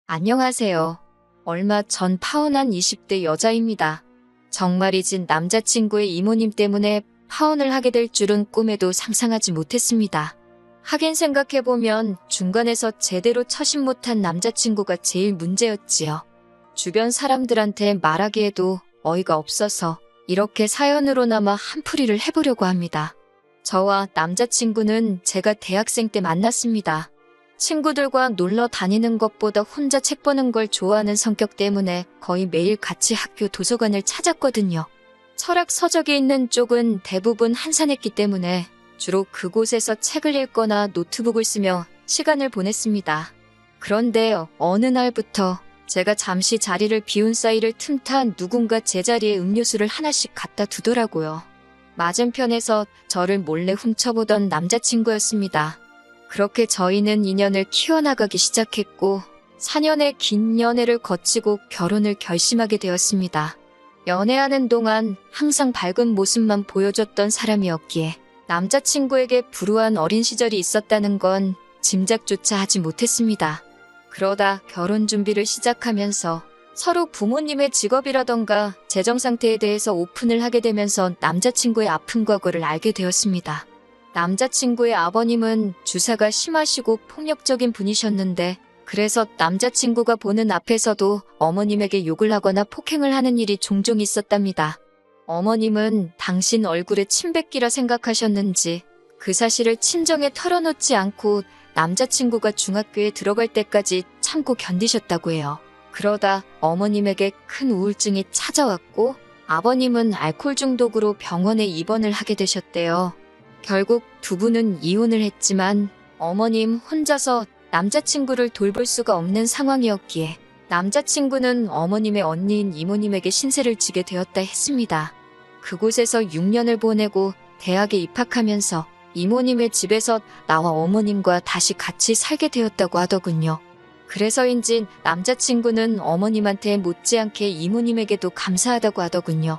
안녕하세요. 얼마 전 파혼한 20대 여자입니다. 정말이진 남자친구의 이모님 때문에 파혼을 하게 될 줄은 꿈에도 상상하지 못했습니다. 하긴 생각해보면 중간에서 제대로 처신 못한 남자친구가 제일 문제였지요. 주변 사람들한테 말하기에도 어이가 없어서 이렇게 사연으로나마 한풀이를 해보려고 합니다. 저와 남자친구는 제가 대학생 때 만났습니다. 친구들과 놀러 다니는 것보다 혼자 책 보는 걸 좋아하는 성격 때문에 거의 매일 같이 학교 도서관을 찾았거든요. 철학 서적이 있는 쪽은 대부분 한산했기 때문에 주로 그곳에서 책을 읽거나 노트북을 쓰며 시간을 보냈습니다. 그런데 어느 날부터 제가 잠시 자리를 비운 사이를 틈타 누군가 제 자리에 음료수를 하나씩 갖다 두더라고요. 맞은편에서 저를 몰래 훔쳐보던 남자친구였습니다. 그렇게 저희는 인연을 키워나가기 시작했고 4년의 긴 연애를 거치고 결혼을 결심하게 되었습니다. 연애하는 동안 항상 밝은 모습만 보여줬던 사람이었기에 남자친구에게 불우한 어린 시절이 있었다는 건 짐작조차 하지 못했습니다. 그러다 결혼 준비를 시작하면서 서로 부모님의 직업이라던가 재정 상태에 대해서 오픈을 하게 되면서 남자친구의 아픈 과거를 알게 되었습니다. 남자친구의 아버님은 주사가 심하시고 폭력적인 분이셨는데 그래서 남자친구가 보는 앞에서도 어머님에게 욕을 하거나 폭행을 하는 일이 종종 있었답니다. 어머님은 당신 얼굴에 침 뱉기라 생각하셨는지 그 사실을 친정에 털어놓지 않고 남자친구가 중학교에 들어갈 때까지 참고 견디셨다고 해요. 그러다 어머님에게 큰 우울증이 찾아왔고 아버님은 알코올 중독으로 병원에 입원을 하게 되셨대요. 결국 두 분은 이혼을 했지만 어머님 혼자서 남자친구를 돌볼 수가 없는 상황이었기에 남자친구는 어머님의 언니인 이모님에게 신세를 지게 되었다 했습니다. 그곳에서 6년을 보내고 대학에 입학하면서 이모님의 집에서 나와 어머님과 다시 같이 살게 되었다고 하더군요. 그래서인지 남자친구는 어머님한테 못지않게 이모님에게도 감사하다고 하더군요.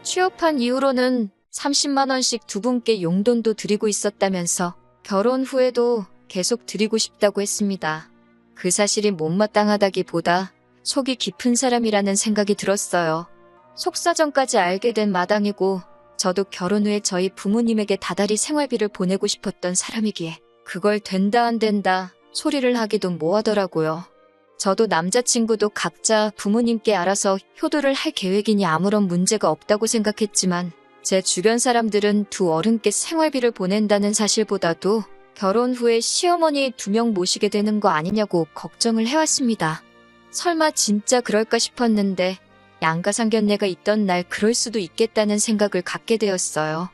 취업한 이후로는 30만 원씩 두 분께 용돈도 드리고 있었다면서 결혼 후에도 계속 드리고 싶다고 했습니다. 그 사실이 못마땅하다기보다 속이 깊은 사람이라는 생각이 들었어요. 속사정까지 알게 된 마당이고 저도 결혼 후에 저희 부모님에게 다달이 생활비를 보내고 싶었던 사람이기에 그걸 된다 안 된다 소리를 하기도 뭐하더라고요. 저도 남자친구도 각자 부모님께 알아서 효도를 할 계획이니 아무런 문제가 없다고 생각했지만 제 주변 사람들은 두 어른께 생활비를 보낸다는 사실보다도 결혼 후에 시어머니 2명 모시게 되는 거 아니냐고 걱정을 해왔습니다. 설마 진짜 그럴까 싶었는데 양가 상견례가 있던 날 그럴 수도 있겠다는 생각을 갖게 되었어요.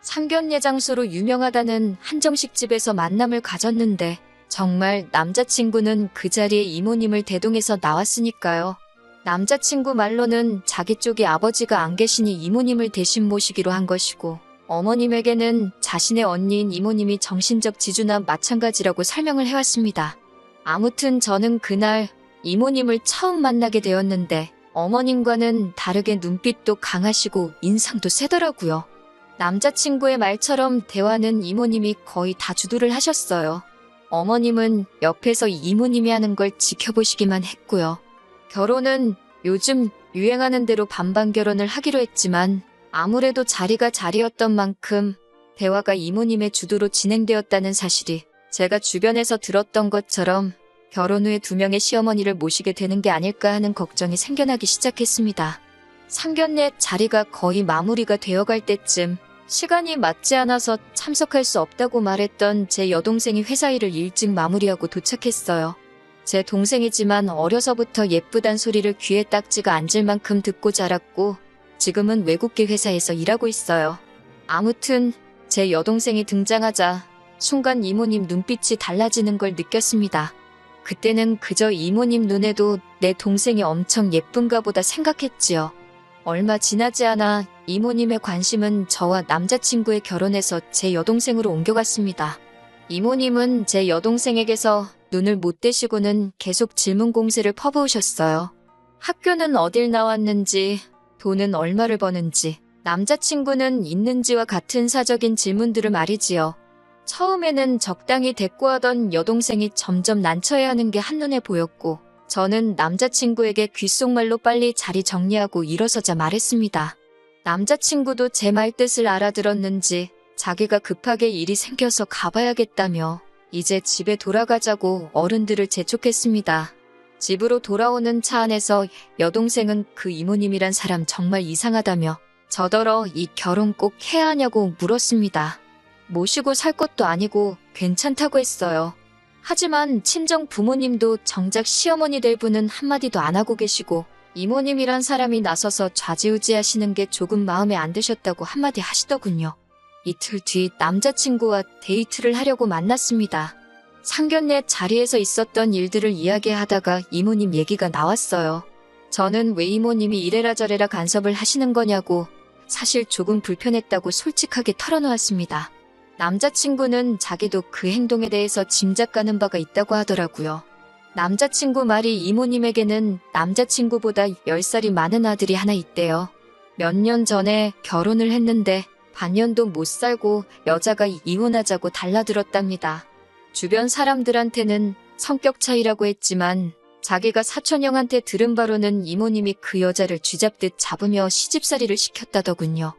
상견례 장소로 유명하다는 한정식 집에서 만남을 가졌는데 정말 남자친구는 그 자리에 이모님을 대동해서 나왔으니까요. 남자친구 말로는 자기 쪽에 아버지가 안 계시니 이모님을 대신 모시기로 한 것이고 어머님에게는 자신의 언니인 이모님이 정신적 지주나 마찬가지라고 설명을 해왔습니다. 아무튼 저는 그날 이모님을 처음 만나게 되었는데 어머님과는 다르게 눈빛도 강하시고 인상도 세더라고요. 남자친구의 말처럼 대화는 이모님이 거의 다 주도를 하셨어요. 어머님은 옆에서 이모님이 하는 걸 지켜보시기만 했고요. 결혼은 요즘 유행하는 대로 반반 결혼을 하기로 했지만 아무래도 자리가 자리였던 만큼 대화가 이모님의 주도로 진행되었다는 사실이 제가 주변에서 들었던 것처럼 결혼 후에 2명의 시어머니를 모시게 되는 게 아닐까 하는 걱정이 생겨나기 시작했습니다. 상견례 자리가 거의 마무리가 되어갈 때쯤 시간이 맞지 않아서 참석할 수 없다고 말했던 제 여동생이 회사 일을 일찍 마무리하고 도착했어요. 제 동생이지만 어려서부터 예쁘단 소리를 귀에 딱지가 앉을 만큼 듣고 자랐고 지금은 외국계 회사에서 일하고 있어요. 아무튼 제 여동생이 등장하자 순간 이모님 눈빛이 달라지는 걸 느꼈습니다. 그때는 그저 이모님 눈에도 내 동생이 엄청 예쁜가 보다 생각했지요. 얼마 지나지 않아 이모님의 관심은 저와 남자친구의 결혼에서 제 여동생으로 옮겨갔습니다. 이모님은 제 여동생에게서 눈을 못 떼시고는 계속 질문 공세를 퍼부으셨어요. 학교는 어딜 나왔는지, 돈은 얼마를 버는지, 남자친구는 있는지와 같은 사적인 질문들을 말이지요. 처음에는 적당히 대꾸하던 여동생이 점점 난처해하는 게 한눈에 보였고 저는 남자친구에게 귓속말로 빨리 자리 정리하고 일어서자 말했습니다. 남자친구도 제 말 뜻을 알아들었는지 자기가 급하게 일이 생겨서 가봐야겠다며 이제 집에 돌아가자고 어른들을 재촉했습니다. 집으로 돌아오는 차 안에서 여동생은 그 이모님이란 사람 정말 이상하다며 저더러 이 결혼 꼭 해야 하냐고 물었습니다. 모시고 살 것도 아니고 괜찮다고 했어요. 하지만 친정 부모님도 정작 시어머니 될 분은 한마디도 안 하고 계시고 이모님이란 사람이 나서서 좌지우지하시는 게 조금 마음에 안 드셨다고 한마디 하시더군요. 이틀 뒤 남자친구와 데이트를 하려고 만났습니다. 상견례 자리에서 있었던 일들을 이야기하다가 이모님 얘기가 나왔어요. 저는 왜 이모님이 이래라 저래라 간섭을 하시는 거냐고 사실 조금 불편했다고 솔직하게 털어놓았습니다. 남자친구는 자기도 그 행동에 대해서 짐작가는 바가 있다고 하더라고요. 남자친구 말이 이모님에게는 남자친구보다 10살이 많은 아들이 하나 있대요. 몇 년 전에 결혼을 했는데 반년도 못 살고 여자가 이혼하자고 달라들었답니다. 주변 사람들한테는 성격 차이라고 했지만 자기가 사촌형한테 들은 바로는 이모님이 그 여자를 쥐잡듯 잡으며 시집살이를 시켰다더군요.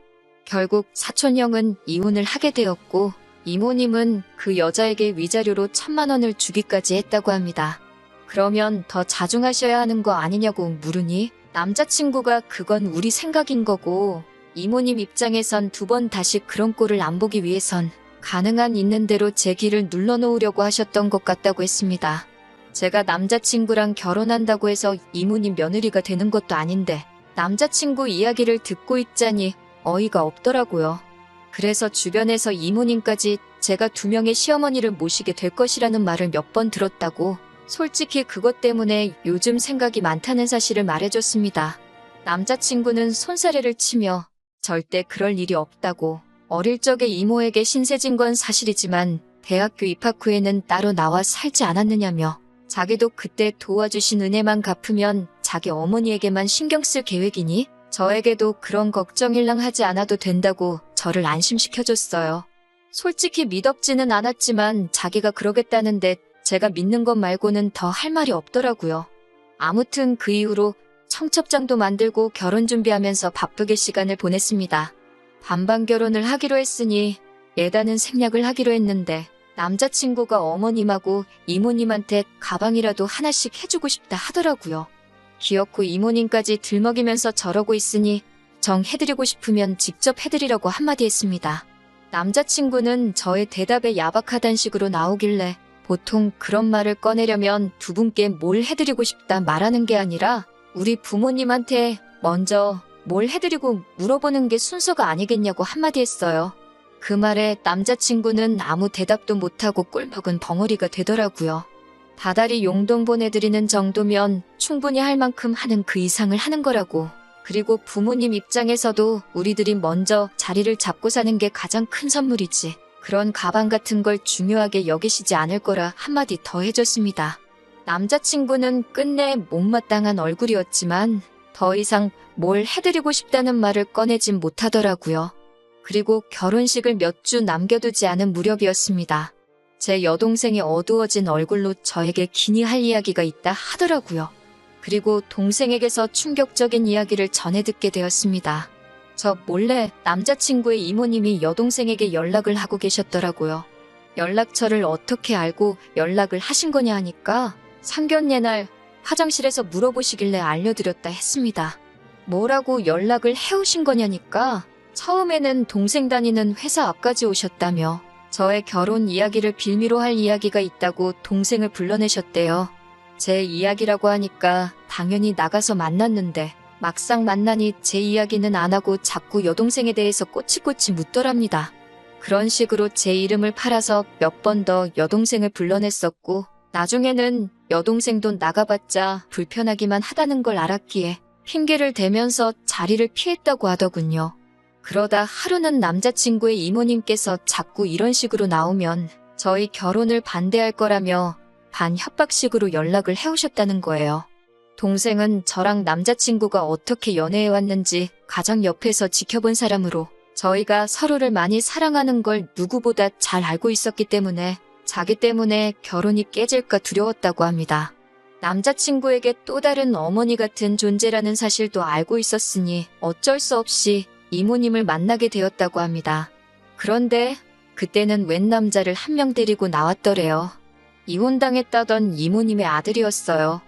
결국 사촌형은 이혼을 하게 되었고 이모님은 그 여자에게 위자료로 1,000만 원을 주기까지 했다고 합니다. 그러면 더 자중하셔야 하는 거 아니냐고 물으니 남자친구가 그건 우리 생각인 거고 이모님 입장에선 2번 다시 그런 꼴을 안 보기 위해선 가능한 있는 대로 제 길을 눌러놓으려고 하셨던 것 같다고 했습니다. 제가 남자친구랑 결혼한다고 해서 이모님 며느리가 되는 것도 아닌데 남자친구 이야기를 듣고 있자니 어이가 없더라고요. 그래서 주변에서 이모님까지 제가 2명의 시어머니를 모시게 될 것이라는 말을 몇 번 들었다고 솔직히 그것 때문에 요즘 생각이 많다는 사실을 말해줬습니다. 남자친구는 손사래를 치며 절대 그럴 일이 없다고 어릴 적에 이모에게 신세진 건 사실이지만 대학교 입학 후에는 따로 나와 살지 않았느냐며 자기도 그때 도와주신 은혜만 갚으면 자기 어머니에게만 신경 쓸 계획이니 저에게도 그런 걱정일랑 하지 않아도 된다고 저를 안심시켜줬어요. 솔직히 믿업지는 않았지만 자기가 그러겠다는데 제가 믿는 것 말고는 더 할 말이 없더라고요. 아무튼 그 이후로 청첩장도 만들고 결혼 준비하면서 바쁘게 시간을 보냈습니다. 반반 결혼을 하기로 했으니 예단은 생략을 하기로 했는데 남자친구가 어머님하고 이모님한테 가방이라도 하나씩 해주고 싶다 하더라고요. 귀엽고 이모님까지 들먹이면서 저러고 있으니 정 해드리고 싶으면 직접 해드리라고 한마디 했습니다. 남자친구는 저의 대답에 야박하단 식으로 나오길래 보통 그런 말을 꺼내려면 2분께 뭘 해드리고 싶다 말하는 게 아니라 우리 부모님한테 먼저 뭘 해드리고 물어보는 게 순서가 아니겠냐고 한마디 했어요. 그 말에 남자친구는 아무 대답도 못하고 꿀먹은 벙어리가 되더라고요. 다달이 용돈 보내드리는 정도면 충분히 할 만큼 하는 그 이상을 하는 거라고. 그리고 부모님 입장에서도 우리들이 먼저 자리를 잡고 사는 게 가장 큰 선물이지. 그런 가방 같은 걸 중요하게 여기시지 않을 거라 한마디 더 해줬습니다. 남자친구는 끝내 못마땅한 얼굴이었지만 더 이상 뭘 해드리고 싶다는 말을 꺼내진 못하더라고요. 그리고 결혼식을 몇 주 남겨두지 않은 무렵이었습니다. 제 여동생이 어두워진 얼굴로 저에게 기니 할 이야기가 있다 하더라고요. 그리고 동생에게서 충격적인 이야기를 전해 듣게 되었습니다. 저 몰래 남자친구의 이모님이 여동생에게 연락을 하고 계셨더라고요. 연락처를 어떻게 알고 연락을 하신 거냐 하니까 상견례 날 화장실에서 물어보시길래 알려드렸다 했습니다. 뭐라고 연락을 해오신 거냐니까 처음에는 동생 다니는 회사 앞까지 오셨다며 저의 결혼 이야기를 빌미로 할 이야기가 있다고 동생을 불러내셨대요. 제 이야기라고 하니까 당연히 나가서 만났는데 막상 만나니 제 이야기는 안 하고 자꾸 여동생에 대해서 꼬치꼬치 묻더랍니다. 그런 식으로 제 이름을 팔아서 몇 번 더 여동생을 불러냈었고 나중에는 여동생도 나가봤자 불편하기만 하다는 걸 알았기에 핑계를 대면서 자리를 피했다고 하더군요. 그러다 하루는 남자친구의 이모님께서 자꾸 이런 식으로 나오면 저희 결혼을 반대할 거라며 반 협박식으로 연락을 해오셨다는 거예요. 동생은 저랑 남자친구가 어떻게 연애해왔는지 가장 옆에서 지켜본 사람으로 저희가 서로를 많이 사랑하는 걸 누구보다 잘 알고 있었기 때문에 자기 때문에 결혼이 깨질까 두려웠다고 합니다. 남자친구에게 또 다른 어머니 같은 존재라는 사실도 알고 있었으니 어쩔 수 없이 이모님을 만나게 되었다고 합니다. 그런데 그때는 웬 남자를 한 명 데리고 나왔더래요. 이혼당했다던 이모님의 아들이었어요.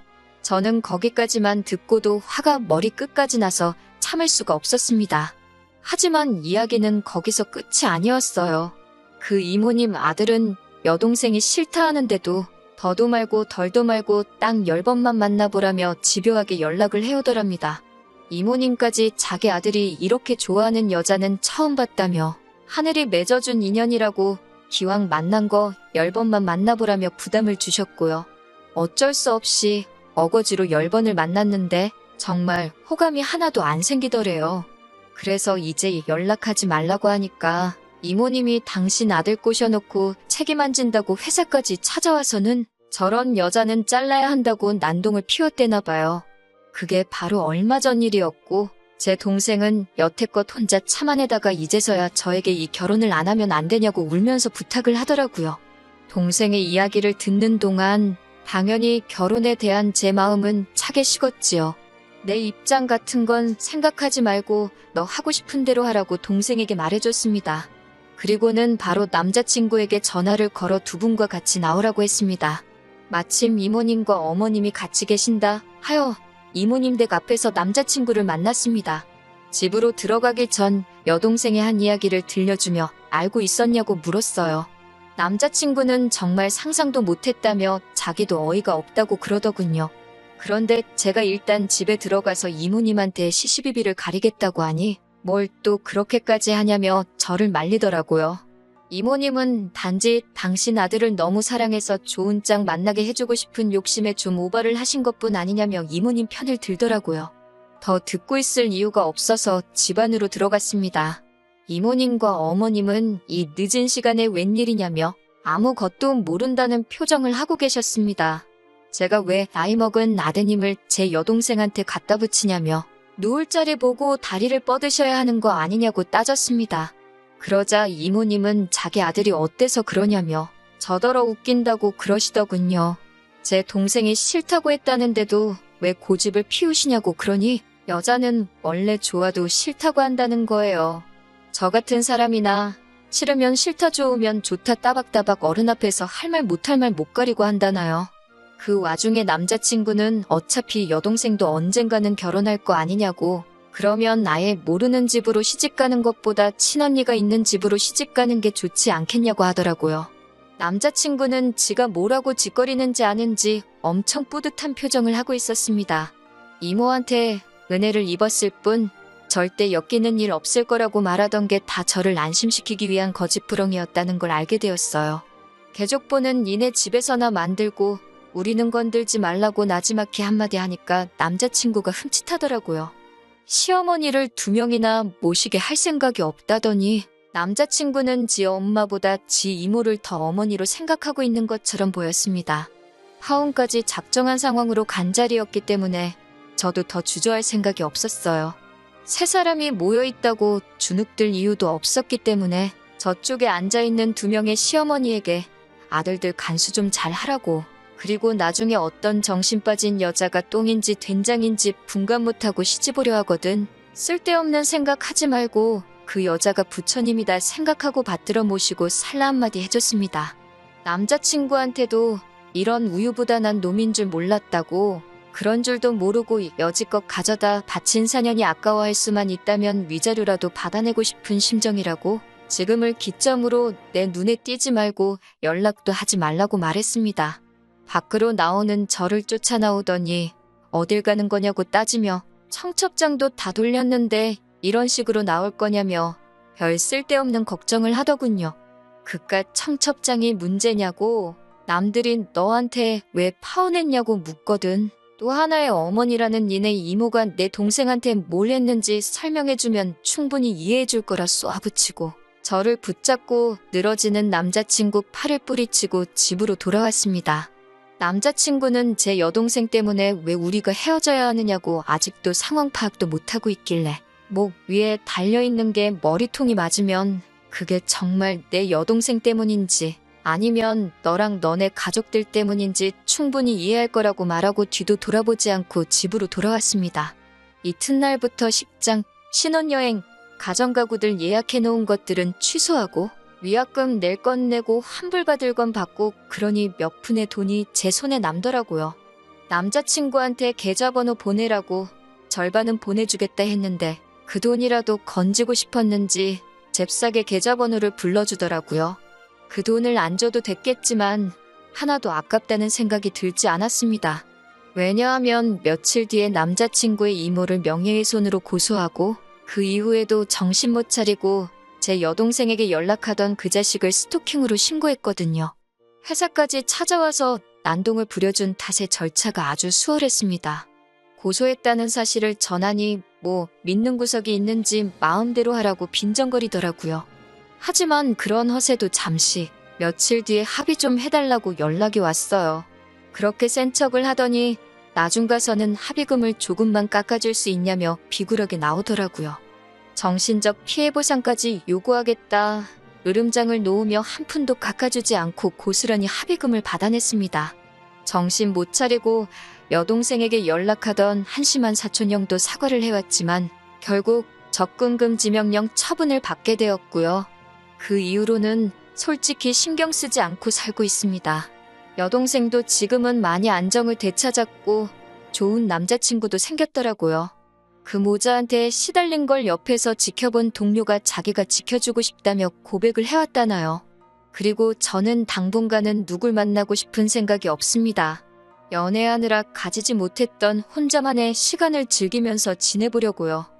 저는 거기까지만 듣고도 화가 머리 끝까지 나서 참을 수가 없었습니다. 하지만 이야기는 거기서 끝이 아니었어요. 그 이모님 아들은 여동생이 싫다 하는데도 더도 말고 덜도 말고 딱 10번만 만나보라며 집요하게 연락을 해오더랍니다. 이모님까지 자기 아들이 이렇게 좋아하는 여자는 처음 봤다며 하늘이 맺어준 인연이라고 기왕 만난 거 10번만 만나보라며 부담을 주셨고요. 어쩔 수 없이 어거지로 10번을 만났는데 정말 호감이 하나도 안 생기더래요. 그래서 이제 연락하지 말라고 하니까 이모님이 당신 아들 꼬셔놓고 책임 안 진다고 회사까지 찾아와서는 저런 여자는 잘라야 한다고 난동을 피웠대나 봐요. 그게 바로 얼마 전 일이었고 제 동생은 여태껏 혼자 참아내다가 이제서야 저에게 이 결혼을 안 하면 안 되냐고 울면서 부탁을 하더라고요. 동생의 이야기를 듣는 동안 당연히 결혼에 대한 제 마음은 차게 식었지요. 내 입장 같은 건 생각하지 말고 너 하고 싶은 대로 하라고 동생에게 말해줬습니다. 그리고는 바로 남자친구에게 전화를 걸어 두 분과 같이 나오라고 했습니다. 마침 이모님과 어머님이 같이 계신다 하여 이모님 댁 앞에서 남자친구를 만났습니다. 집으로 들어가기 전 여동생의 한 이야기를 들려주며 알고 있었냐고 물었어요. 남자친구는 정말 상상도 못했다며 자기도 어이가 없다고 그러더군요. 그런데 제가 일단 집에 들어가서 이모님한테 시시비비를 가리겠다고 하니 뭘 또 그렇게까지 하냐며 저를 말리더라고요. 이모님은 단지 당신 아들을 너무 사랑해서 좋은 짝 만나게 해주고 싶은 욕심에 좀 오버를 하신 것뿐 아니냐며 이모님 편을 들더라고요. 더 듣고 있을 이유가 없어서 집 안으로 들어갔습니다. 이모님과 어머님은 이 늦은 시간에 웬일이냐며 아무것도 모른다는 표정을 하고 계셨습니다. 제가 왜 나이 먹은 아드님을 제 여동생한테 갖다 붙이냐며 누울 자리 보고 다리를 뻗으셔야 하는 거 아니냐고 따졌습니다. 그러자 이모님은 자기 아들이 어때서 그러냐며 저더러 웃긴다고 그러시더군요. 제 동생이 싫다고 했다는데도 왜 고집을 피우시냐고 그러니 여자는 원래 좋아도 싫다고 한다는 거예요. 저 같은 사람이나 싫으면 싫다 좋으면 좋다 따박따박 어른 앞에서 할 말 못할 말 못 가리고 한다나요. 그 와중에 남자친구는 어차피 여동생도 언젠가는 결혼할 거 아니냐고 그러면 아예 모르는 집으로 시집가는 것보다 친언니가 있는 집으로 시집가는 게 좋지 않겠냐고 하더라고요. 남자친구는 지가 뭐라고 짓거리는지 아는지 엄청 뿌듯한 표정을 하고 있었습니다. 이모한테 은혜를 입었을 뿐 절대 엮이는 일 없을 거라고 말하던 게 다 저를 안심시키기 위한 거짓부렁이었다는 걸 알게 되었어요. 개족보는 니네 집에서나 만들고 우리는 건들지 말라고 나지막히 한마디 하니까 남자친구가 흠칫하더라고요. 시어머니를 2명이나 모시게 할 생각이 없다더니 남자친구는 지 엄마보다 지 이모를 더 어머니로 생각하고 있는 것처럼 보였습니다. 파혼까지 작정한 상황으로 간 자리였기 때문에 저도 더 주저할 생각이 없었어요. 세 사람이 모여있다고 주눅들 이유도 없었기 때문에 저쪽에 앉아있는 2명의 시어머니에게 아들들 간수 좀 잘 하라고, 그리고 나중에 어떤 정신 빠진 여자가 똥인지 된장인지 분간 못하고 시집오려 하거든 쓸데없는 생각하지 말고 그 여자가 부처님이다 생각하고 받들어 모시고 살라 한마디 해줬습니다. 남자친구한테도 이런 우유부단한 놈인 줄 몰랐다고, 그런 줄도 모르고 여지껏 가져다 바친 사년이 아까워할 수만 있다면 위자료라도 받아내고 싶은 심정이라고, 지금을 기점으로 내 눈에 띄지 말고 연락도 하지 말라고 말했습니다. 밖으로 나오는 저를 쫓아 나오더니 어딜 가는 거냐고 따지며 청첩장도 다 돌렸는데 이런 식으로 나올 거냐며 별 쓸데없는 걱정을 하더군요. 그깟 청첩장이 문제냐고, 남들이 너한테 왜 파혼했냐고 묻거든. 또 하나의 어머니라는 니네 이모가 내 동생한테 뭘 했는지 설명해주면 충분히 이해해줄 거라 쏘아붙이고 저를 붙잡고 늘어지는 남자친구 팔을 뿌리치고 집으로 돌아왔습니다. 남자친구는 제 여동생 때문에 왜 우리가 헤어져야 하느냐고 아직도 상황 파악도 못하고 있길래 목 위에 달려있는 게 머리통이 맞으면 그게 정말 내 여동생 때문인지 아니면 너랑 너네 가족들 때문인지 충분히 이해할 거라고 말하고 뒤도 돌아보지 않고 집으로 돌아왔습니다. 이튿날부터 식장, 신혼여행, 가정가구들 예약해 놓은 것들은 취소하고 위약금 낼 건 내고 환불받을 건 받고 그러니 몇 푼의 돈이 제 손에 남더라고요. 남자친구한테 계좌번호 보내라고 절반은 보내주겠다 했는데 그 돈이라도 건지고 싶었는지 잽싸게 계좌번호를 불러주더라고요. 그 돈을 안 줘도 됐겠지만 하나도 아깝다는 생각이 들지 않았습니다. 왜냐하면 며칠 뒤에 남자친구의 이모를 명예훼손으로 고소하고 그 이후에도 정신 못 차리고 제 여동생에게 연락하던 그 자식을 스토킹으로 신고했거든요. 회사까지 찾아와서 난동을 부려준 탓에 절차가 아주 수월했습니다. 고소했다는 사실을 전하니 뭐 믿는 구석이 있는지 마음대로 하라고 빈정거리더라고요. 하지만 그런 허세도 잠시 며칠 뒤에 합의 좀 해달라고 연락이 왔어요. 그렇게 센 척을 하더니 나중 가서는 합의금을 조금만 깎아줄 수 있냐며 비굴하게 나오더라고요. 정신적 피해 보상까지 요구하겠다. 으름장을 놓으며 한 푼도 깎아주지 않고 고스란히 합의금을 받아냈습니다. 정신 못 차리고 여동생에게 연락하던 한심한 사촌형도 사과를 해왔지만 결국 접근금지 명령 처분을 받게 되었고요. 그 이후로는 솔직히 신경 쓰지 않고 살고 있습니다. 여동생도 지금은 많이 안정을 되찾았고 좋은 남자친구도 생겼더라고요. 그 모자한테 시달린 걸 옆에서 지켜본 동료가 자기가 지켜주고 싶다며 고백을 해왔다나요. 그리고 저는 당분간은 누굴 만나고 싶은 생각이 없습니다. 연애하느라 가지지 못했던 혼자만의 시간을 즐기면서 지내보려고요.